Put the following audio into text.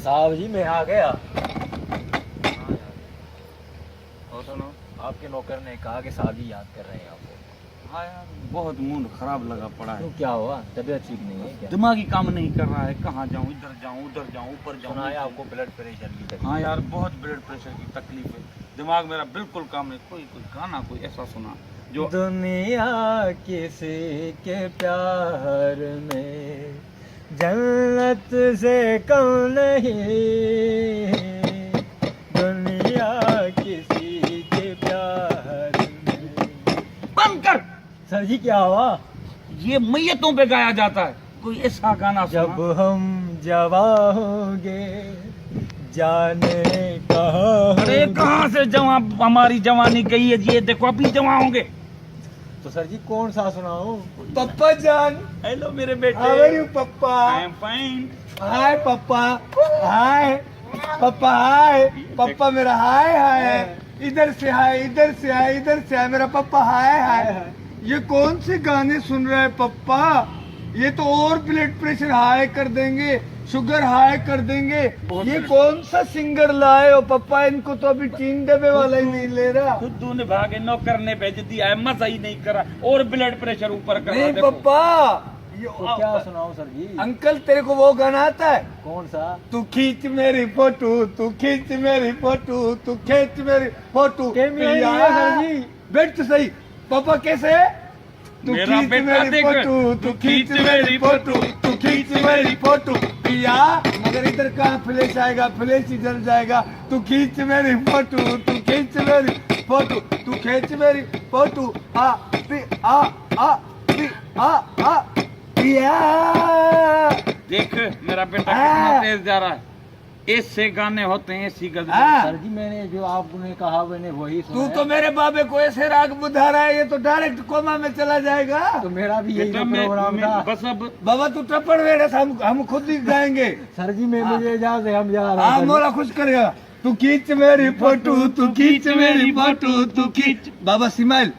साहब जी मैं आ गया। और सुनो। आपके नौकर ने कहा कि साहब याद कर रहे हैं आपको। हाँ यार, बहुत मूड खराब लगा पड़ा है। क्यों, क्या हुआ? तबीयत ठीक नहीं है क्या? दिमागी काम नहीं कर रहा है, कहाँ जाऊँ, इधर जाऊँ, उधर जाऊँ, ऊपर जाऊँ। सुना है आपको ब्लड प्रेशर की तकलीफ। हाँ यार, बहुत ब्लड प्रेशर की तकलीफ है। दिमाग मेरा बिल्कुल काम नहीं। कोई कोई गाना कोई ऐसा सुना जो दुनिया किसी के प्यार में जन्नत से कम नहीं, दुनिया किसी के प्यार में। बंद कर। सर जी क्या हुआ? ये मैयतों पे गाया जाता है, कोई ऐसा गाना जब सुना। हम जवां होंगे जाने कहाँ अरे होंगे। कहाँ से जवां, हमारी जवानी गई है। ये देखो अभी जवां होंगे। तो सर जी कौन सा सुनाऊं? पप्पा जान। हेलो मेरे बेटे। How are you, पप्पा? I am fine. हाय पप्पा। हाय पप्पा। हाय पप्पा मेरा। हाय हाय। इधर से हाय, इधर से हाय, इधर से हाय मेरा पप्पा। हाय हाय। ये कौन से गाने सुन रहे हैं पप्पा? ये तो और ब्लड प्रेशर हाई कर देंगे, शुगर हाई कर देंगे। ये कौन सा सिंगर लाए हो पप्पा? इनको तो अभी 3 डब्बे वाला ही नहीं ले रहा। खुद ने भागे, नौकर ने भेज दिया है, मजा ही नहीं करा और ब्लड प्रेशर ऊपर कर नहीं पप्पा। तो क्या सुनाओ सर जी? अंकल तेरे को वो गाना आता है? कौन सा? तू खींच मेरी फोटो, तू खींच मेरी फोटो, तू खींच मेरी फोटो। सर जी बैठ तो सही। पापा कैसे है? तू मेरा खींच बेटा मेरी देख। फोटो, तू खींच मेरी फोटो, तू खींच मेरी फोटो पिया। मगर इधर कहाँ फ्लैश आएगा? फ्लैश इधर जाएगा। तू खींच मेरी फोटो, तू खींच मेरी फोटो, तू खींच मेरी फोटो। आ पी आ पी आ पिया। देख मेरा बेटा कितना तेज जा रहा है। ऐसे गाने होते हैं, ऐसी गजल। सर जी मैंने जो आपने कहा मैंने वही सुना। तू तो मेरे बाबे को ऐसे राग बुझा रहा है, ये तो डायरेक्ट कोमा में चला जाएगा। तो मेरा भी यही प्रोग्राम था। बस अब बाबा तू टप्पड़ वेड़ा, हम खुद ही गाएंगे। सर जी मैं मुझे इजाजत है, हम जा रहे हैं। मोला खुश करेगा। तू खींच मेरी फोटो, तू खींच मेरी फोटो, तू खींच। बाबा स्माइल।